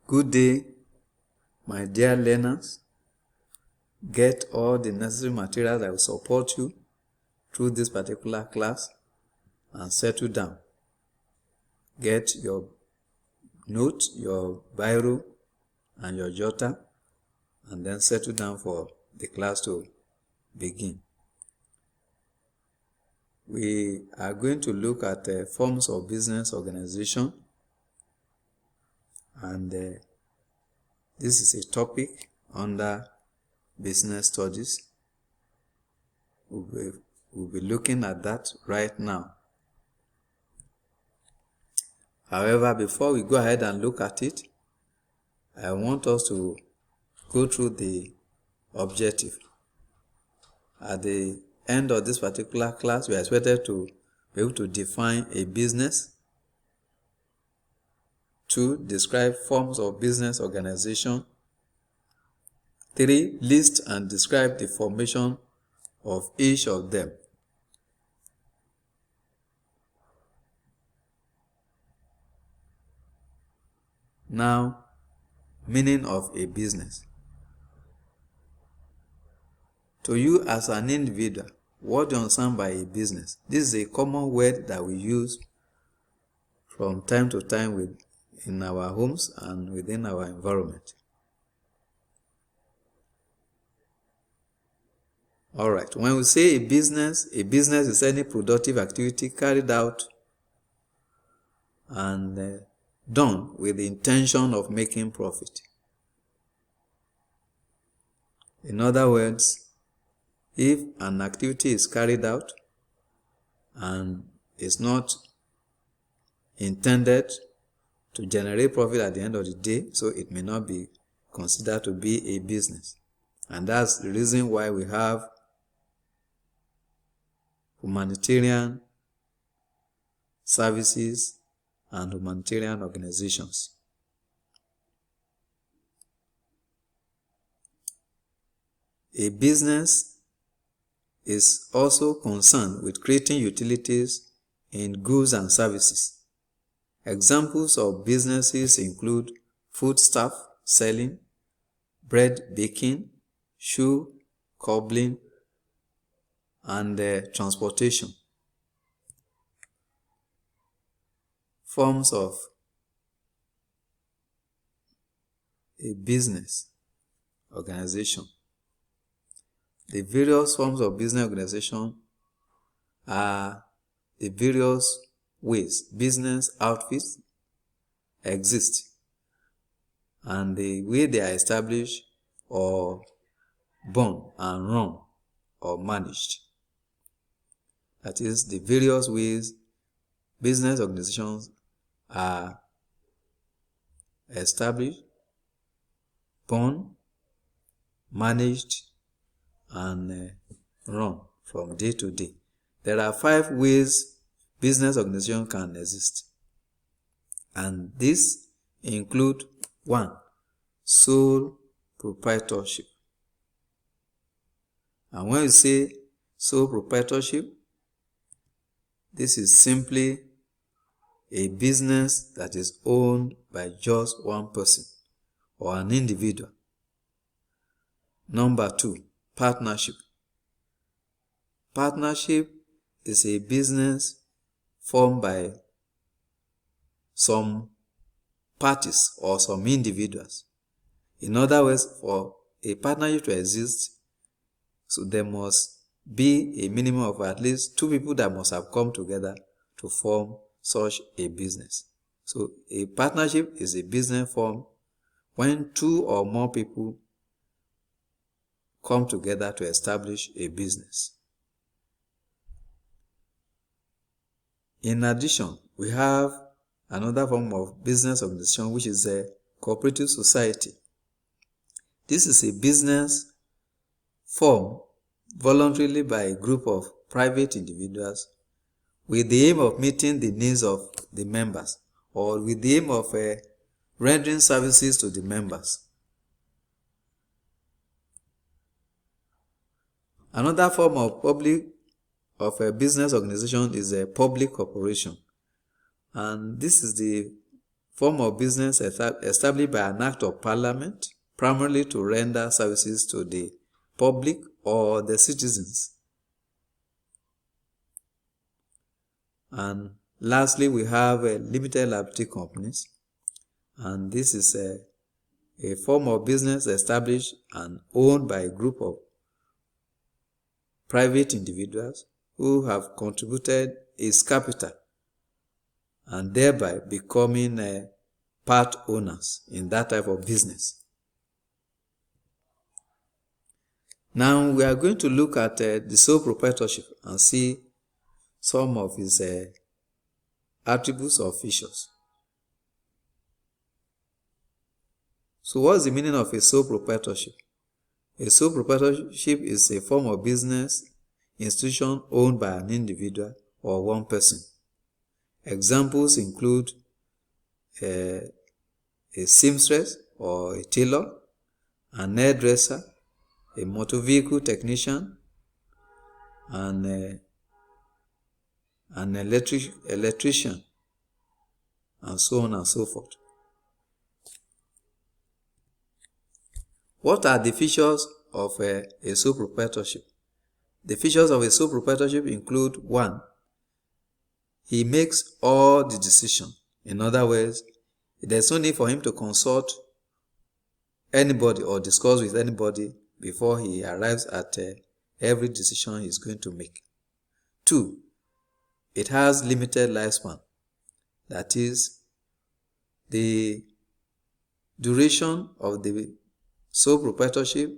Good day, my dear learners. Get all the necessary materials that will support you through this particular class and settle down. Get your note, your biro, and your jotter, and then settle down for the class to begin. We are going to look at forms of business organization, and this is a topic under business studies. We'll be looking at that right now. However, before we go ahead and look at it, I want us to go through the objective. At the end of this particular class, we are expected to be able to define a business. 2. Describe forms of business organization. 3. List and describe the formation of each of them. Now, meaning of a business. To you as an individual, what do you understand by a business? This is a common word that we use from time to time in our homes and within our environment. Alright, when we say a business is any productive activity carried out and done with the intention of making profit. In other words, if an activity is carried out and is not intended to generate profit at the end of the day, so it may not be considered to be a business. And that's the reason why we have humanitarian services and humanitarian organizations. A business is also concerned with creating utilities in goods and services. Examples of businesses include foodstuff selling, bread baking, shoe cobbling, and transportation. Forms of a business organization. The various forms of business organization are the various ways business outfits exist and the way they are established or born and run or managed. That is, the various ways business organizations are established, born, managed, and run from day to day. There are 5 ways business organization can exist, and these include 1. Sole proprietorship. And when we say sole proprietorship, this is simply a business that is owned by just one person or an individual. Number 2, partnership. Partnership is a business formed by some parties or some individuals. In other words, for a partnership to exist, so there must be a minimum of at least 2 people that must have come together to form such a business. So a partnership is a business form when 2 or more people come together to establish a business. In addition, we have another form of business organization, which is a cooperative society. This is a business formed voluntarily by a group of private individuals with the aim of meeting the needs of the members or with the aim of rendering services to the members. Another form of a business organization is a public corporation, and this is the form of business established by an act of parliament, primarily to render services to the public or the citizens. And lastly, we have limited liability companies, and this is a form of business established and owned by a group of private individuals who have contributed its capital and thereby becoming part owners in that type of business. Now we are going to look at the sole proprietorship and see some of its attributes or features. So what's the meaning of a sole proprietorship? A sole proprietorship is a form of business institution owned by an individual or one person. Examples include a seamstress or a tailor, an hairdresser, a motor vehicle technician, and an electrician, and so on and so forth. What are the features of a sole proprietorship? The features of a sole proprietorship include: 1. He makes all the decisions. In other words, there's no need for him to consult anybody or discuss with anybody before he arrives at every decision he's going to make. 2. It has limited lifespan. That is, the duration of the sole proprietorship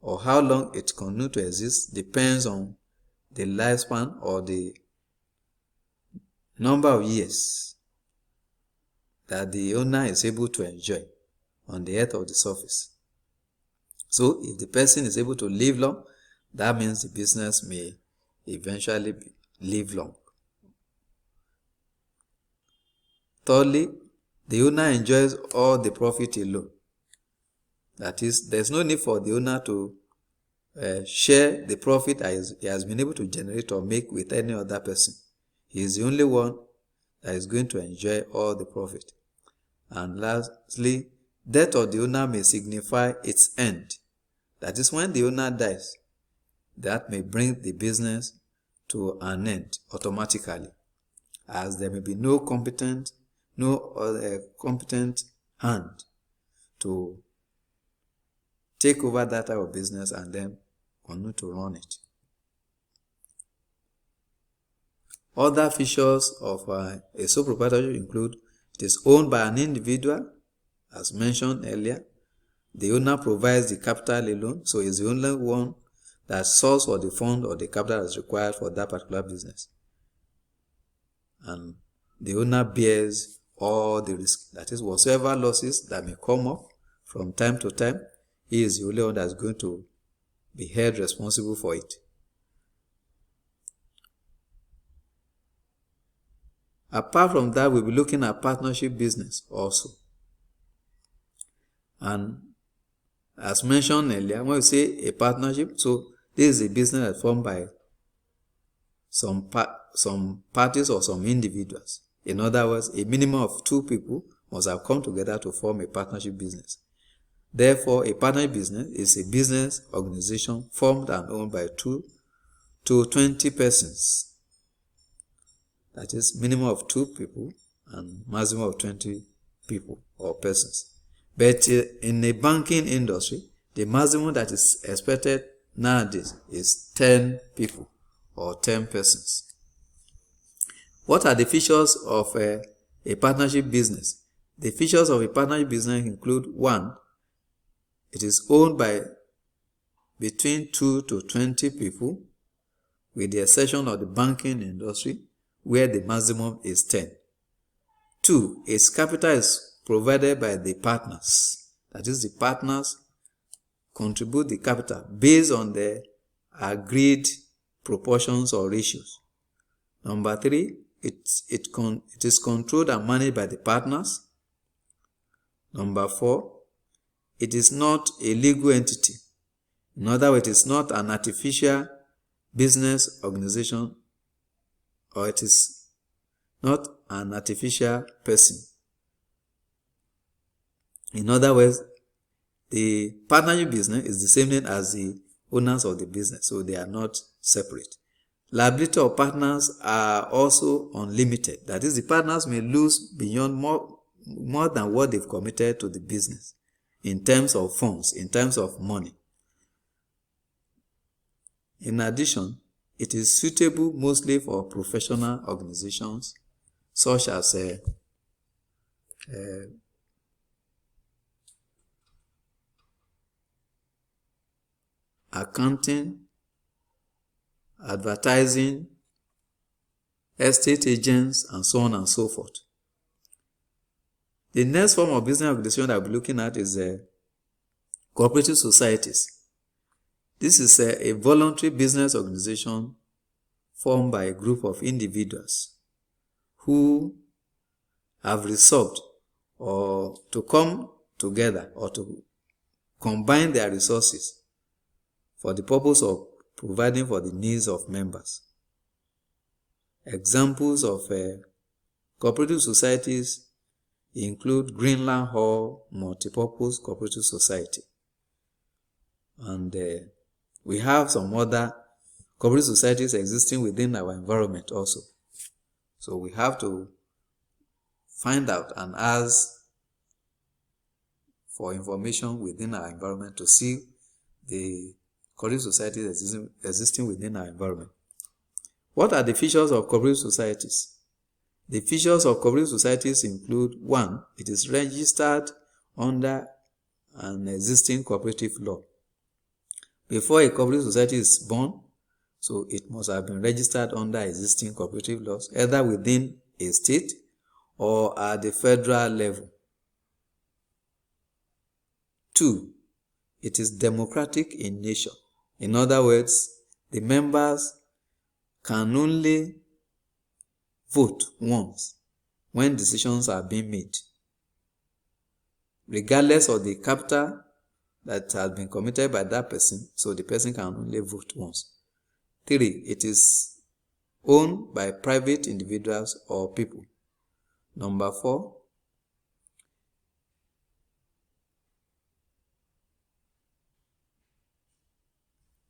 or how long it continues to exist depends on the lifespan or the number of years that the owner is able to enjoy on the earth of the surface. So if the person is able to live long, that means the business may eventually live long. Thirdly, the owner enjoys all the profit alone. That is, there's no need for the owner to share the profit he has been able to generate or make with any other person. He is the only one that is going to enjoy all the profit. And lastly, death of the owner may signify its end. That is, when the owner dies, that may bring the business to an end automatically, as there may be no competent hand to take over that type of business and then continue to run it. Other features of a sole proprietorship include: it is owned by an individual, as mentioned earlier. The owner provides the capital alone, so is the only one that source for the fund or the capital that is required for that particular business. And the owner bears all the risk. That is, whatsoever losses that may come up from time to time, he is the only one that is going to be held responsible for it. Apart from that, we'll be looking at partnership business also. And as mentioned earlier, when we say a partnership, so this is a business that's formed by some parties or some individuals. In other words, a minimum of 2 people must have come together to form a partnership business. Therefore, a partnership business is a business organization formed and owned by 2 to 20 persons. That is, minimum of 2 people and maximum of 20 people or persons. But in the banking industry, the maximum that is expected nowadays is 10 people or 10 persons. What are the features of a partnership business? The features of a partnership business include: 1. It is owned by between 2 to 20 people, with the exception of the banking industry, where the maximum is 10. 2. Its capital is provided by the partners. That is, the partners contribute the capital based on the agreed proportions or ratios. Number 3, it is controlled and managed by the partners. Number 4, it is not a legal entity. In other words, it is not an artificial business organization, or it is not an artificial person. In other words, the partnership business is the same name as the owners of the business, so they are not separate. Liability of partners are also unlimited. That is, the partners may lose beyond more than what they've committed to the business in terms of funds, in terms of money. In addition, it is suitable mostly for professional organizations such as accounting, advertising, estate agents, and so on and so forth. The next form of business organization that we'll be looking at is cooperative societies. This is a voluntary business organization formed by a group of individuals who have resolved or to come together or to combine their resources for the purpose of providing for the needs of members. Examples of cooperative societies include Greenland Multipurpose Cooperative Society. And we have some other cooperative societies existing within our environment also. So we have to find out and ask for information within our environment to see the cooperative societies existing within our environment. What are the features of cooperative societies? The features of cooperative societies include: 1, it is registered under an existing cooperative law. Before a cooperative society is born, so it must have been registered under existing cooperative laws, either within a state or at the federal level. 2, it is democratic in nature. In other words, the members can only vote once when decisions are being made, regardless of the capital that has been committed by that person, so the person can only vote once. 3, it is owned by private individuals or people. Number 4,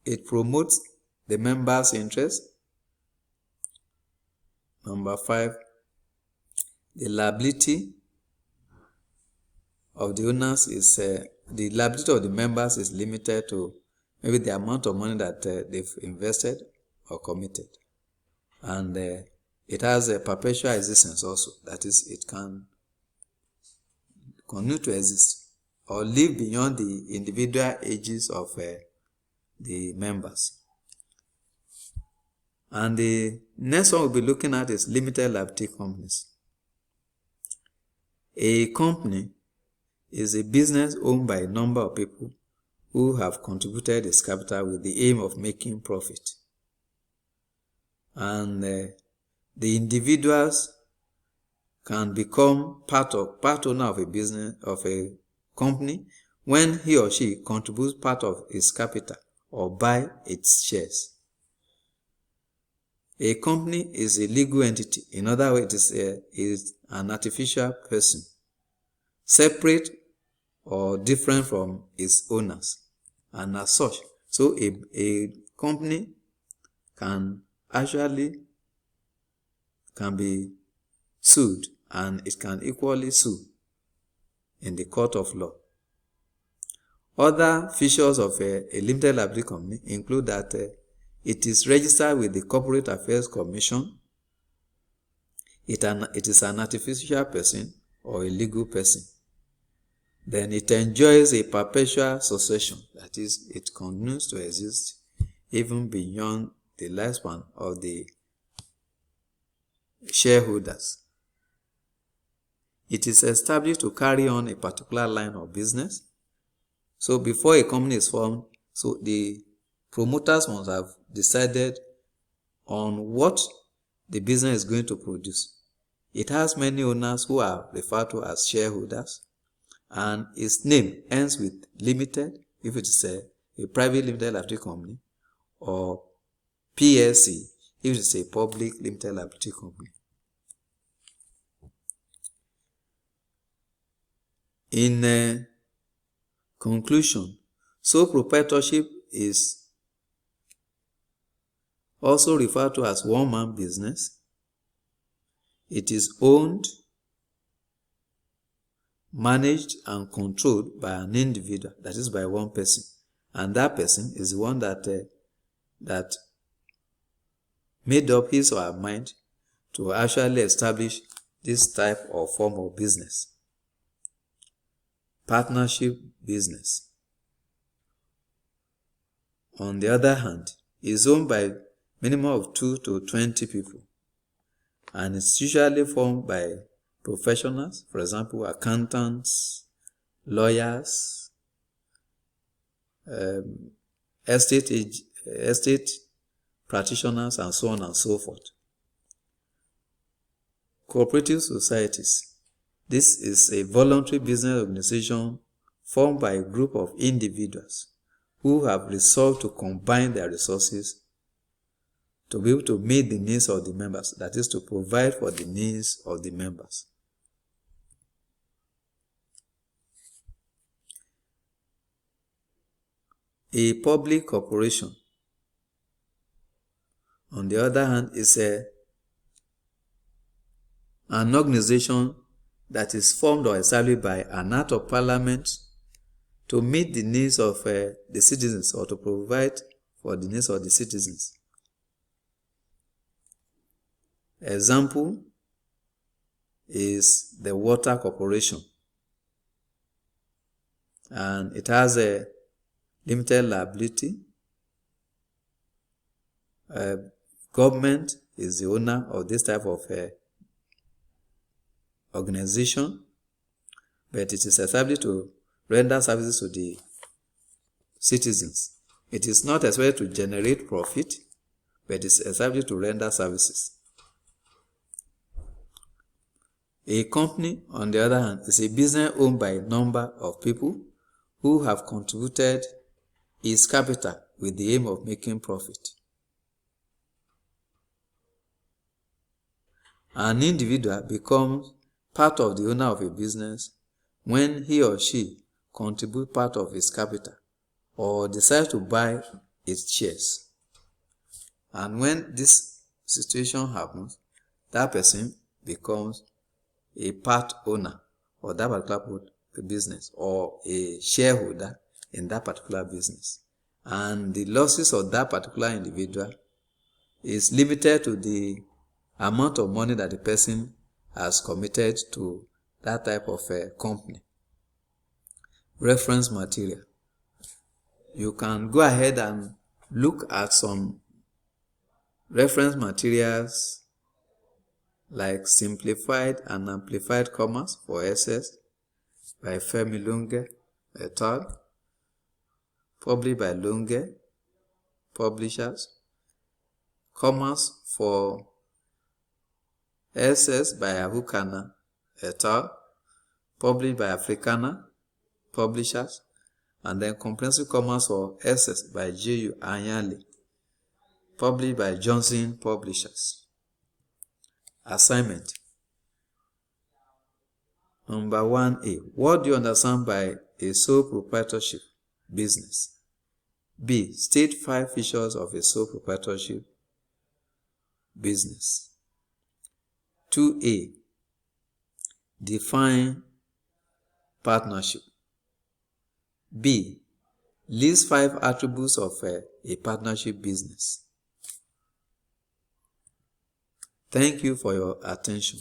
it promotes the members' interest. Number 5, the liability of the owners is the liability of the members is limited to maybe the amount of money that they've invested or committed, and it has a perpetual existence also. That is, it can continue to exist or live beyond the individual ages of the members. And the next one we'll be looking at is limited liability companies. A company is a business owned by a number of people who have contributed its capital with the aim of making profit. And the individuals can become part owner of a business, of a company, when he or she contributes part of its capital or buy its shares. A company is a legal entity. In other words, it is an artificial person, separate or different from its owners, and as such, so a company can be sued, and it can equally sue in the court of law. Other features of a limited liability company include that it is registered with the Corporate Affairs Commission. It is an artificial person or a legal person. Then it enjoys a perpetual succession. That is, it continues to exist even beyond the lifespan of the shareholders. It is established to carry on a particular line of business. So before a company is formed, so the promoters must have decided on what the business is going to produce. It has many owners who are referred to as shareholders, and its name ends with limited if it is a private limited liability company, or PLC if it is a public limited liability company. In conclusion, sole proprietorship is also referred to as one-man business. It is owned, managed, and controlled by an individual, that is by one person. And that person is the one that made up his or her mind to actually establish this type of form of business. Partnership business, on the other hand, is owned by minimum of 2 to 20 people, and it's usually formed by professionals, for example, accountants, lawyers, estate practitioners, and so on and so forth. Cooperative societies. This is a voluntary business organization formed by a group of individuals who have resolved to combine their resources to be able to meet the needs of the members, that is, to provide for the needs of the members. A public corporation, on the other hand, is an organization that is formed or established by an act of parliament to meet the needs of the citizens, or to provide for the needs of the citizens. Example is the Water Corporation, and it has a limited liability. Government is the owner of this type of organization, but it is established to render services to the citizens. It is not expected to generate profit, but it is established to render services. A company, on the other hand, is a business owned by a number of people who have contributed its capital with the aim of making profit. An individual becomes part of the owner of a business when he or she contributes part of his capital or decides to buy its shares. And when this situation happens, that person becomes a part owner of that particular business, or a shareholder in that particular business. And the losses of that particular individual is limited to the amount of money that the person has committed to that type of company. Reference material. You can go ahead and look at some reference materials like Simplified and Amplified Commerce for SS by Femi Lunge et al., published by Lunge Publishers. Commerce for SS by Ahukana et al., published by Africana Publishers. And then Comprehensive Commerce for SS by J.U. Anyali, published by Johnson Publishers. Assignment. Number 1A. What do you understand by a sole proprietorship business? B. State 5 features of a sole proprietorship business. 2A. Define partnership. B. List 5 attributes of a partnership business. Thank you for your attention.